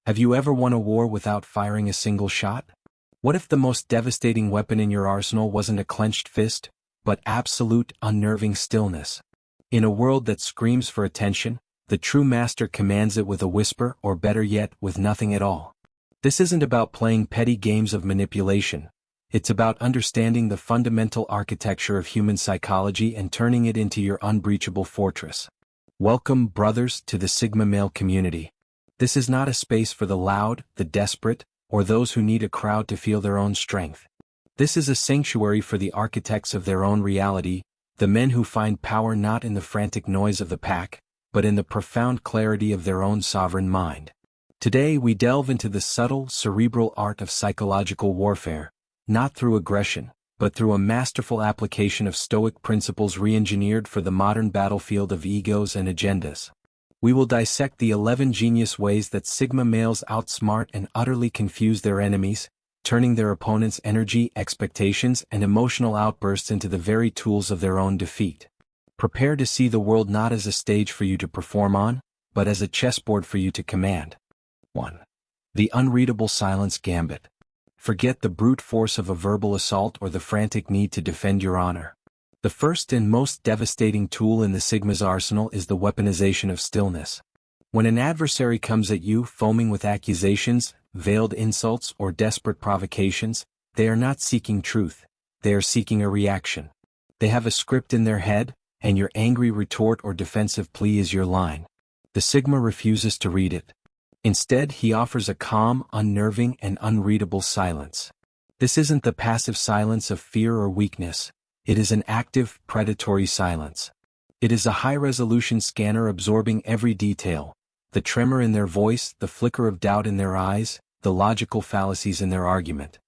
Have you ever won a war without firing a single shot? What if the most devastating weapon in your arsenal wasn't a clenched fist, but absolute, unnerving stillness? In a world that screams for attention, the true master commands it with a whisper, or better yet, with nothing at all. This isn't about playing petty games of manipulation. It's about understanding the fundamental architecture of human psychology and turning it into your unbreachable fortress. Welcome, brothers, to the Sigma male community. This is not a space for the loud, the desperate, or those who need a crowd to feel their own strength. This is a sanctuary for the architects of their own reality, the men who find power not in the frantic noise of the pack, but in the profound clarity of their own sovereign mind. Today we delve into the subtle, cerebral art of psychological warfare, not through aggression, but through a masterful application of Stoic principles re-engineered for the modern battlefield of egos and agendas. We will dissect the 11 genius ways that Sigma males outsmart and utterly confuse their enemies, turning their opponents' energy, expectations, and emotional outbursts into the very tools of their own defeat. Prepare to see the world not as a stage for you to perform on, but as a chessboard for you to command. 1. The unreadable silence gambit. Forget the brute force of a verbal assault or the frantic need to defend your honor. The first and most devastating tool in the Sigma's arsenal is the weaponization of stillness. When an adversary comes at you foaming with accusations, veiled insults, or desperate provocations, they are not seeking truth, they are seeking a reaction. They have a script in their head, and your angry retort or defensive plea is your line. The Sigma refuses to read it. Instead, he offers a calm, unnerving, and unreadable silence. This isn't the passive silence of fear or weakness. It is an active, predatory silence. It is a high-resolution scanner absorbing every detail, the tremor in their voice, the flicker of doubt in their eyes, the logical fallacies in their argument.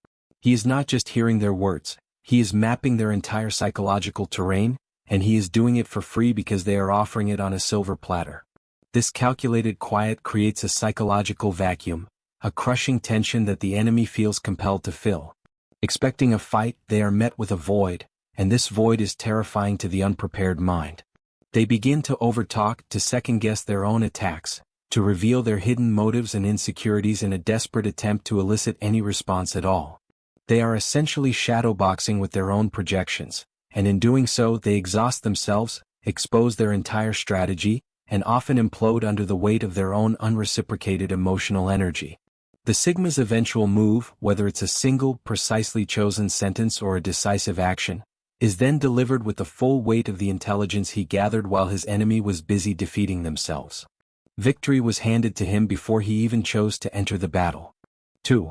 He is not just hearing their words, he is mapping their entire psychological terrain, and he is doing it for free because they are offering it on a silver platter. This calculated quiet creates a psychological vacuum, a crushing tension that the enemy feels compelled to fill. Expecting a fight, they are met with a void, and this void is terrifying to the unprepared mind. They begin to overtalk, to second-guess their own attacks, to reveal their hidden motives and insecurities in a desperate attempt to elicit any response at all. They are essentially shadowboxing with their own projections, and in doing so they exhaust themselves, expose their entire strategy, and often implode under the weight of their own unreciprocated emotional energy. The Sigma's eventual move, whether it's a single, precisely chosen sentence or a decisive action, is then delivered with the full weight of the intelligence he gathered while his enemy was busy defeating themselves. Victory was handed to him before he even chose to enter the battle. 2.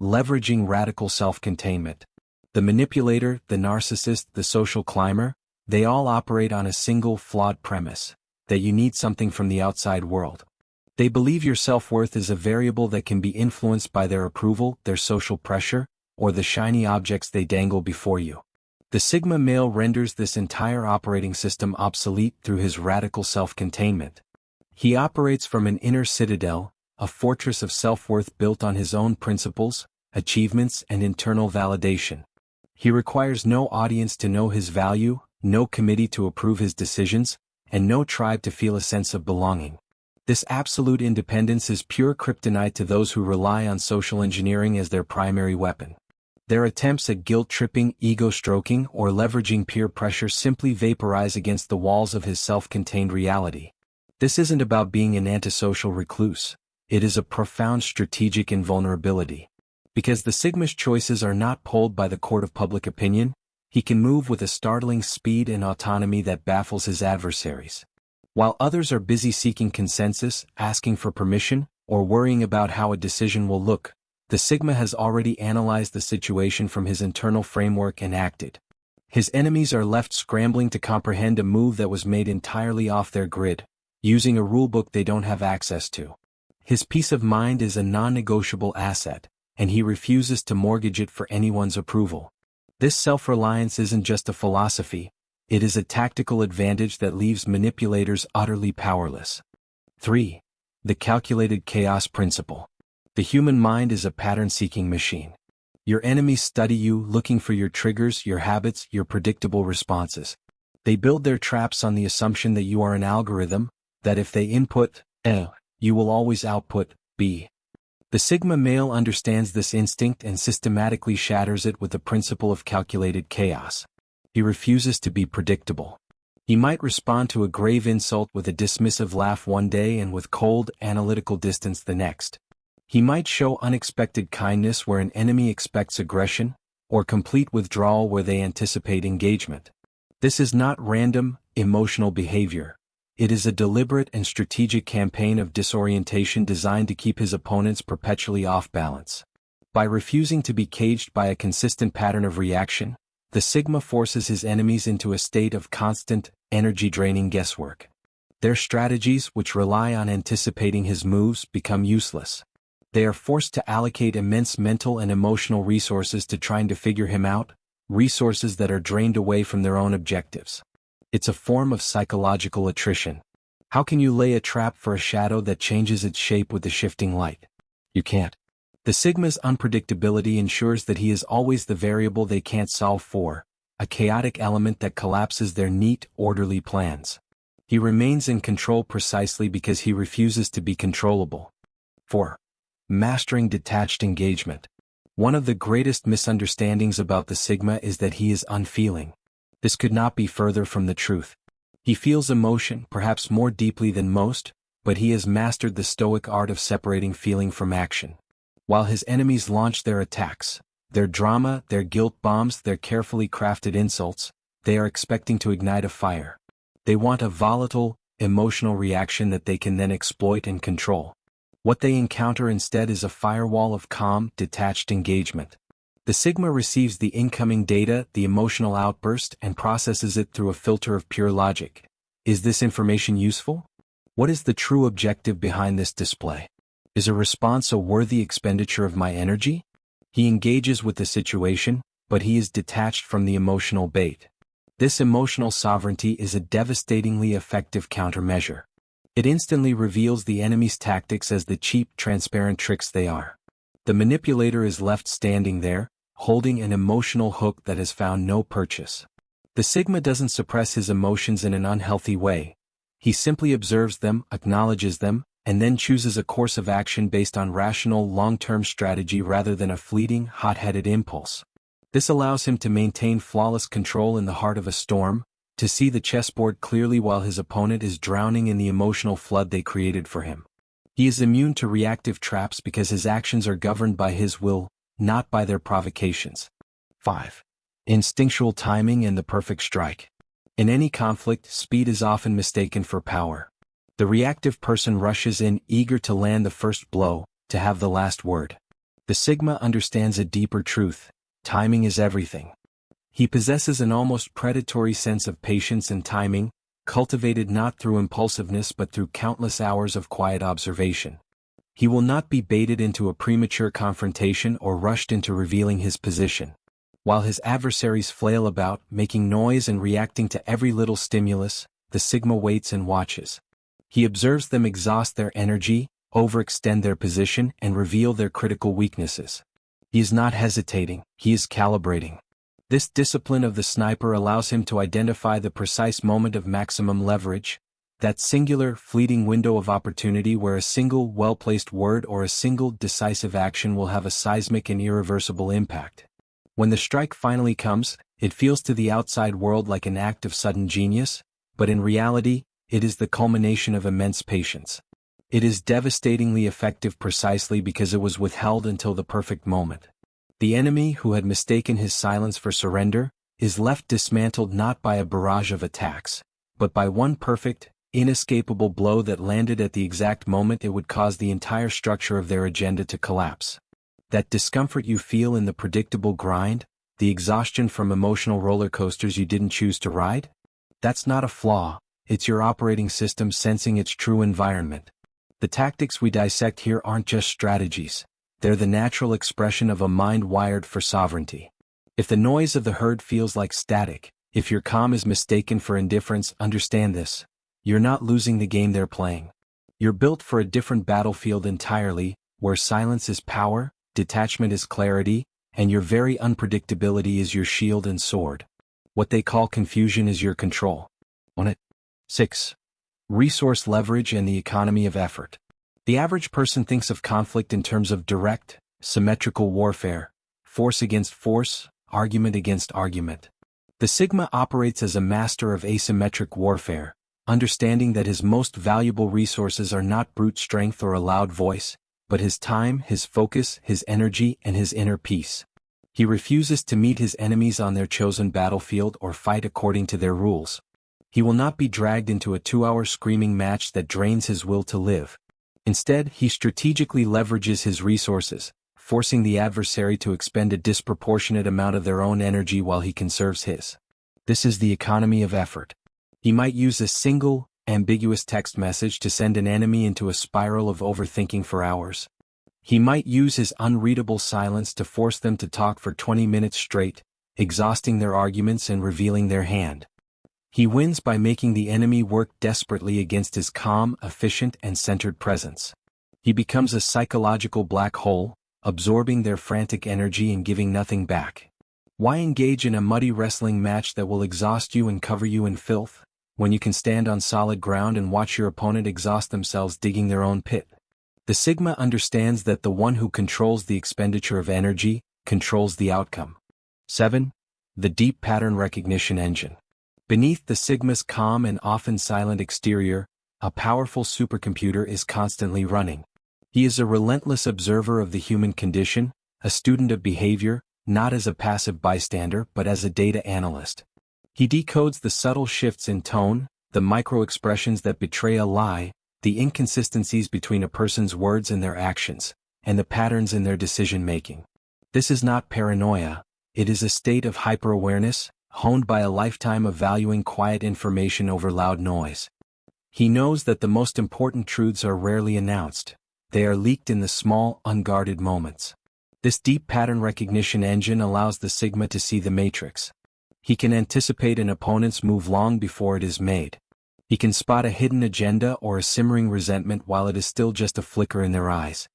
Leveraging radical self-containment. The manipulator, the narcissist, the social climber, they all operate on a single flawed premise, that you need something from the outside world. They believe your self-worth is a variable that can be influenced by their approval, their social pressure, or the shiny objects they dangle before you. The Sigma male renders this entire operating system obsolete through his radical self-containment. He operates from an inner citadel, a fortress of self-worth built on his own principles, achievements, and internal validation. He requires no audience to know his value, no committee to approve his decisions, and no tribe to feel a sense of belonging. This absolute independence is pure kryptonite to those who rely on social engineering as their primary weapon. Their attempts at guilt-tripping, ego-stroking, or leveraging peer pressure simply vaporize against the walls of his self-contained reality. This isn't about being an antisocial recluse. It is a profound strategic invulnerability. Because the Sigma's choices are not polled by the court of public opinion, he can move with a startling speed and autonomy that baffles his adversaries. While others are busy seeking consensus, asking for permission, or worrying about how a decision will look, the Sigma has already analyzed the situation from his internal framework and acted. His enemies are left scrambling to comprehend a move that was made entirely off their grid, using a rulebook they don't have access to. His peace of mind is a non-negotiable asset, and he refuses to mortgage it for anyone's approval. This self-reliance isn't just a philosophy, it is a tactical advantage that leaves manipulators utterly powerless. 3. The calculated chaos principle. The human mind is a pattern-seeking machine. Your enemies study you, looking for your triggers, your habits, your predictable responses. They build their traps on the assumption that you are an algorithm, that if they input A, you will always output B. The Sigma male understands this instinct and systematically shatters it with the principle of calculated chaos. He refuses to be predictable. He might respond to a grave insult with a dismissive laugh one day and with cold, analytical distance the next. He might show unexpected kindness where an enemy expects aggression, or complete withdrawal where they anticipate engagement. This is not random, emotional behavior. It is a deliberate and strategic campaign of disorientation designed to keep his opponents perpetually off balance. By refusing to be caged by a consistent pattern of reaction, the Sigma forces his enemies into a state of constant, energy-draining guesswork. Their strategies, which rely on anticipating his moves, become useless. They are forced to allocate immense mental and emotional resources to trying to figure him out, resources that are drained away from their own objectives. It's a form of psychological attrition. How can you lay a trap for a shadow that changes its shape with the shifting light? You can't. The Sigma's unpredictability ensures that he is always the variable they can't solve for, a chaotic element that collapses their neat, orderly plans. He remains in control precisely because he refuses to be controllable. 4. Mastering detached engagement. One of the greatest misunderstandings about the Sigma is that he is unfeeling. This could not be further from the truth. He feels emotion, perhaps more deeply than most, but he has mastered the stoic art of separating feeling from action. While his enemies launch their attacks, their drama, their guilt bombs, their carefully crafted insults, they are expecting to ignite a fire. They want a volatile, emotional reaction that they can then exploit and control. What they encounter instead is a firewall of calm, detached engagement. The Sigma receives the incoming data, the emotional outburst, and processes it through a filter of pure logic. Is this information useful? What is the true objective behind this display? Is a response a worthy expenditure of my energy? He engages with the situation, but he is detached from the emotional bait. This emotional sovereignty is a devastatingly effective countermeasure. It instantly reveals the enemy's tactics as the cheap, transparent tricks they are. The manipulator is left standing there, holding an emotional hook that has found no purchase. The Sigma doesn't suppress his emotions in an unhealthy way. He simply observes them, acknowledges them, and then chooses a course of action based on rational long-term strategy rather than a fleeting, hot-headed impulse. This allows him to maintain flawless control in the heart of a storm, to see the chessboard clearly while his opponent is drowning in the emotional flood they created for him. He is immune to reactive traps because his actions are governed by his will, not by their provocations. 5. Instinctual timing and the perfect strike. In any conflict, speed is often mistaken for power. The reactive person rushes in, eager to land the first blow, to have the last word. The Sigma understands a deeper truth: timing is everything. He possesses an almost predatory sense of patience and timing, cultivated not through impulsiveness but through countless hours of quiet observation. He will not be baited into a premature confrontation or rushed into revealing his position. While his adversaries flail about, making noise and reacting to every little stimulus, the Sigma waits and watches. He observes them exhaust their energy, overextend their position, and reveal their critical weaknesses. He is not hesitating, he is calibrating. This discipline of the sniper allows him to identify the precise moment of maximum leverage, that singular, fleeting window of opportunity where a single, well-placed word or a single, decisive action will have a seismic and irreversible impact. When the strike finally comes, it feels to the outside world like an act of sudden genius, but in reality, it is the culmination of immense patience. It is devastatingly effective precisely because it was withheld until the perfect moment. The enemy, who had mistaken his silence for surrender, is left dismantled not by a barrage of attacks, but by one perfect, inescapable blow that landed at the exact moment it would cause the entire structure of their agenda to collapse. That discomfort you feel in the predictable grind, the exhaustion from emotional roller coasters you didn't choose to ride? That's not a flaw, it's your operating system sensing its true environment. The tactics we dissect here aren't just strategies. They're the natural expression of a mind wired for sovereignty. If the noise of the herd feels like static, if your calm is mistaken for indifference, understand this: you're not losing the game they're playing. You're built for a different battlefield entirely, where silence is power, detachment is clarity, and your very unpredictability is your shield and sword. What they call confusion is your control. On it. 6. Resource leverage and the economy of effort. The average person thinks of conflict in terms of direct, symmetrical warfare, force against force, argument against argument. The Sigma operates as a master of asymmetric warfare, understanding that his most valuable resources are not brute strength or a loud voice, but his time, his focus, his energy, and his inner peace. He refuses to meet his enemies on their chosen battlefield or fight according to their rules. He will not be dragged into a 2-hour screaming match that drains his will to live. Instead, he strategically leverages his resources, forcing the adversary to expend a disproportionate amount of their own energy while he conserves his. This is the economy of effort. He might use a single, ambiguous text message to send an enemy into a spiral of overthinking for hours. He might use his unreadable silence to force them to talk for 20 minutes straight, exhausting their arguments and revealing their hand. He wins by making the enemy work desperately against his calm, efficient, and centered presence. He becomes a psychological black hole, absorbing their frantic energy and giving nothing back. Why engage in a muddy wrestling match that will exhaust you and cover you in filth, when you can stand on solid ground and watch your opponent exhaust themselves digging their own pit? The Sigma understands that the one who controls the expenditure of energy, controls the outcome. 7. The Deep Pattern Recognition Engine. Beneath the Sigma's calm and often silent exterior, a powerful supercomputer is constantly running. He is a relentless observer of the human condition, a student of behavior, not as a passive bystander but as a data analyst. He decodes the subtle shifts in tone, the micro-expressions that betray a lie, the inconsistencies between a person's words and their actions, and the patterns in their decision-making. This is not paranoia, it is a state of hyper-awareness, honed by a lifetime of valuing quiet information over loud noise. He knows that the most important truths are rarely announced. They are leaked in the small, unguarded moments. This deep pattern recognition engine allows the Sigma to see the matrix. He can anticipate an opponent's move long before it is made. He can spot a hidden agenda or a simmering resentment while it is still just a flicker in their eyes.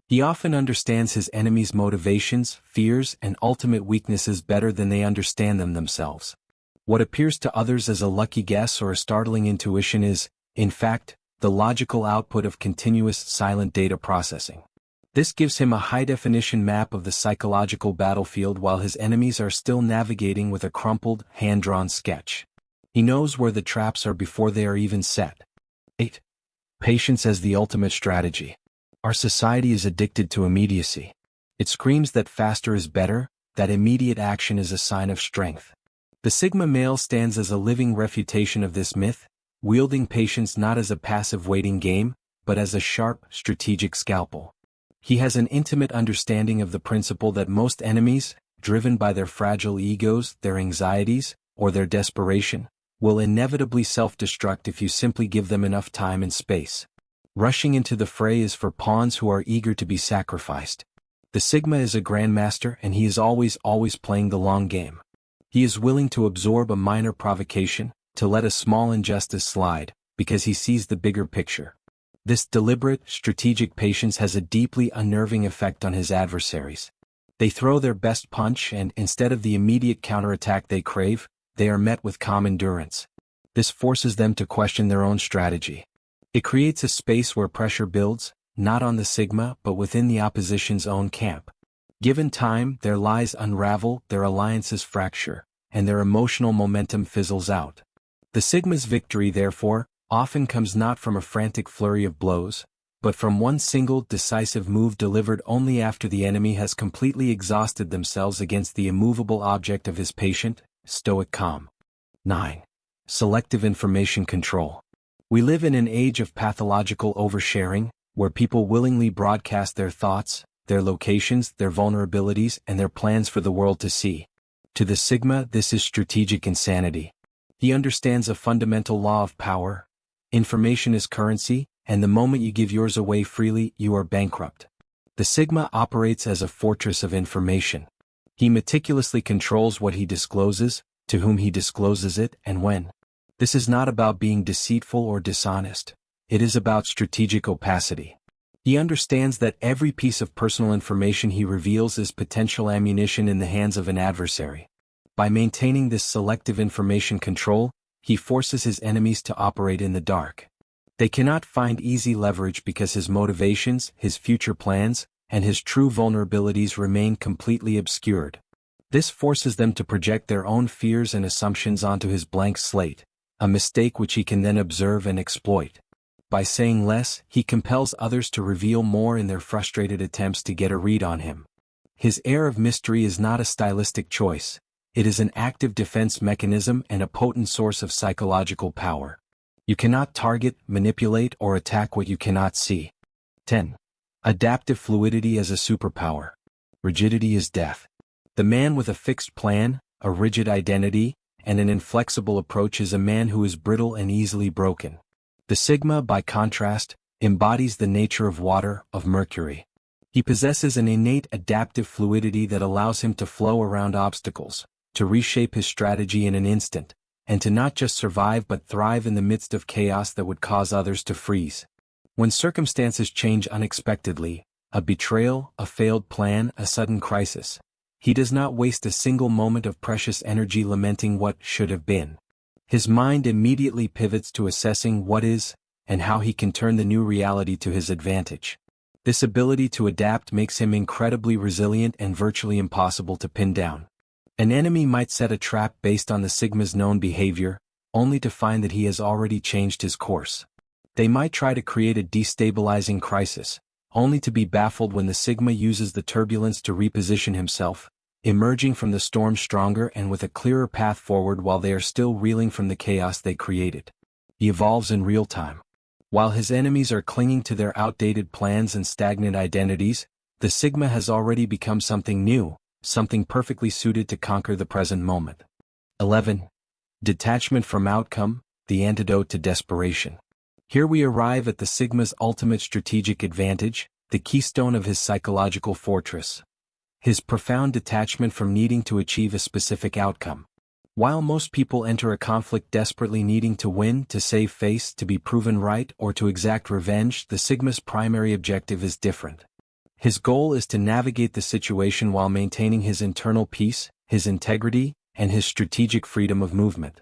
He often understands his enemies' motivations, fears, and ultimate weaknesses better than they understand them themselves. What appears to others as a lucky guess or a startling intuition is, in fact, the logical output of continuous silent data processing. This gives him a high-definition map of the psychological battlefield while his enemies are still navigating with a crumpled, hand-drawn sketch. He knows where the traps are before they are even set. 8. Patience as the ultimate strategy. Our society is addicted to immediacy. It screams that faster is better, that immediate action is a sign of strength. The Sigma male stands as a living refutation of this myth, wielding patience not as a passive waiting game, but as a sharp, strategic scalpel. He has an intimate understanding of the principle that most enemies, driven by their fragile egos, their anxieties, or their desperation, will inevitably self-destruct if you simply give them enough time and space. Rushing into the fray is for pawns who are eager to be sacrificed. The Sigma is a grandmaster and he is always playing the long game. He is willing to absorb a minor provocation, to let a small injustice slide, because he sees the bigger picture. This deliberate, strategic patience has a deeply unnerving effect on his adversaries. They throw their best punch and, instead of the immediate counterattack they crave, they are met with calm endurance. This forces them to question their own strategy. It creates a space where pressure builds, not on the Sigma but within the opposition's own camp. Given time, their lies unravel, their alliances fracture, and their emotional momentum fizzles out. The Sigma's victory, therefore, often comes not from a frantic flurry of blows, but from one single decisive move delivered only after the enemy has completely exhausted themselves against the immovable object of his patient, stoic calm. 9. Selective information control. We live in an age of pathological oversharing, where people willingly broadcast their thoughts, their locations, their vulnerabilities, and their plans for the world to see. To the Sigma, this is strategic insanity. He understands a fundamental law of power. Information is currency, and the moment you give yours away freely, you are bankrupt. The Sigma operates as a fortress of information. He meticulously controls what he discloses, to whom he discloses it, and when. This is not about being deceitful or dishonest. It is about strategic opacity. He understands that every piece of personal information he reveals is potential ammunition in the hands of an adversary. By maintaining this selective information control, he forces his enemies to operate in the dark. They cannot find easy leverage because his motivations, his future plans, and his true vulnerabilities remain completely obscured. This forces them to project their own fears and assumptions onto his blank slate, a mistake which he can then observe and exploit. By saying less, he compels others to reveal more in their frustrated attempts to get a read on him. His air of mystery is not a stylistic choice, it is an active defense mechanism and a potent source of psychological power. You cannot target, manipulate, or attack what you cannot see. 10. Adaptive fluidity as a superpower. Rigidity is death. The man with a fixed plan, a rigid identity, and an inflexible approach is a man who is brittle and easily broken. The Sigma, by contrast, embodies the nature of water, of mercury. He possesses an innate adaptive fluidity that allows him to flow around obstacles, to reshape his strategy in an instant, and to not just survive but thrive in the midst of chaos that would cause others to freeze. When circumstances change unexpectedly, a betrayal, a failed plan, a sudden crisis, he does not waste a single moment of precious energy lamenting what should have been. His mind immediately pivots to assessing what is, and how he can turn the new reality to his advantage. This ability to adapt makes him incredibly resilient and virtually impossible to pin down. An enemy might set a trap based on the Sigma's known behavior, only to find that he has already changed his course. They might try to create a destabilizing crisis, only to be baffled when the Sigma uses the turbulence to reposition himself, emerging from the storm stronger and with a clearer path forward while they are still reeling from the chaos they created. He evolves in real time. While his enemies are clinging to their outdated plans and stagnant identities, the Sigma has already become something new, something perfectly suited to conquer the present moment. 11. Detachment from outcome, the antidote to desperation. Here we arrive at the Sigma's ultimate strategic advantage, the keystone of his psychological fortress. His profound detachment from needing to achieve a specific outcome. While most people enter a conflict desperately needing to win, to save face, to be proven right, or to exact revenge, the Sigma's primary objective is different. His goal is to navigate the situation while maintaining his internal peace, his integrity, and his strategic freedom of movement.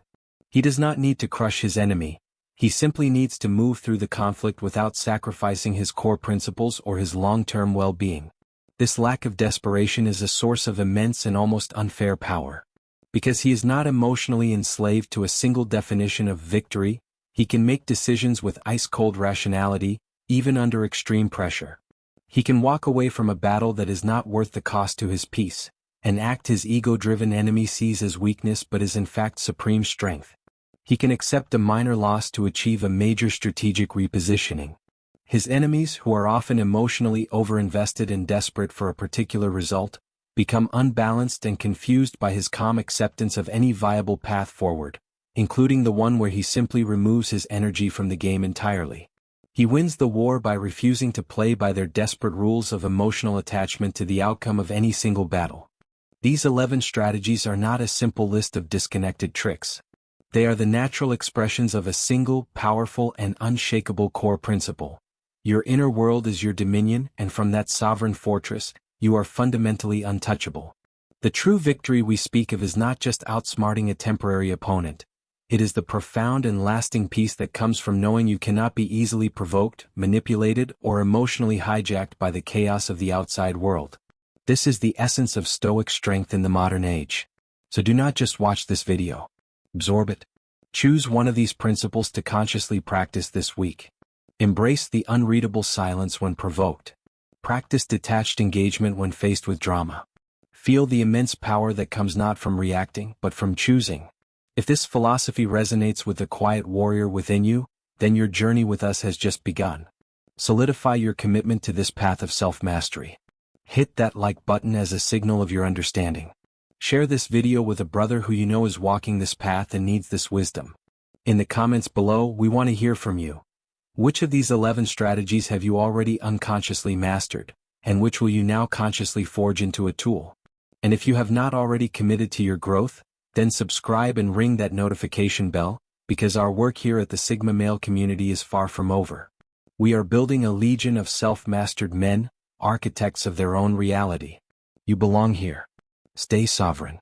He does not need to crush his enemy, he simply needs to move through the conflict without sacrificing his core principles or his long-term well-being. This lack of desperation is a source of immense and almost unfair power. Because he is not emotionally enslaved to a single definition of victory, he can make decisions with ice-cold rationality, even under extreme pressure. He can walk away from a battle that is not worth the cost to his peace, an act his ego-driven enemy sees as weakness but is in fact supreme strength. He can accept a minor loss to achieve a major strategic repositioning. His enemies, who are often emotionally overinvested and desperate for a particular result, become unbalanced and confused by his calm acceptance of any viable path forward, including the one where he simply removes his energy from the game entirely. He wins the war by refusing to play by their desperate rules of emotional attachment to the outcome of any single battle. These 11 strategies are not a simple list of disconnected tricks. They are the natural expressions of a single, powerful, and unshakable core principle. Your inner world is your dominion, and from that sovereign fortress, you are fundamentally untouchable. The true victory we speak of is not just outsmarting a temporary opponent. It is the profound and lasting peace that comes from knowing you cannot be easily provoked, manipulated, or emotionally hijacked by the chaos of the outside world. This is the essence of stoic strength in the modern age. So do not just watch this video. Absorb it. Choose one of these principles to consciously practice this week. Embrace the unreadable silence when provoked. Practice detached engagement when faced with drama. Feel the immense power that comes not from reacting, but from choosing. If this philosophy resonates with the quiet warrior within you, then your journey with us has just begun. Solidify your commitment to this path of self-mastery. Hit that like button as a signal of your understanding. Share this video with a brother who you know is walking this path and needs this wisdom. In the comments below, we want to hear from you. Which of these 11 strategies have you already unconsciously mastered, and which will you now consciously forge into a tool? And if you have not already committed to your growth, then subscribe and ring that notification bell, because our work here at the Sigma Male community is far from over. We are building a legion of self-mastered men, architects of their own reality. You belong here. Stay sovereign.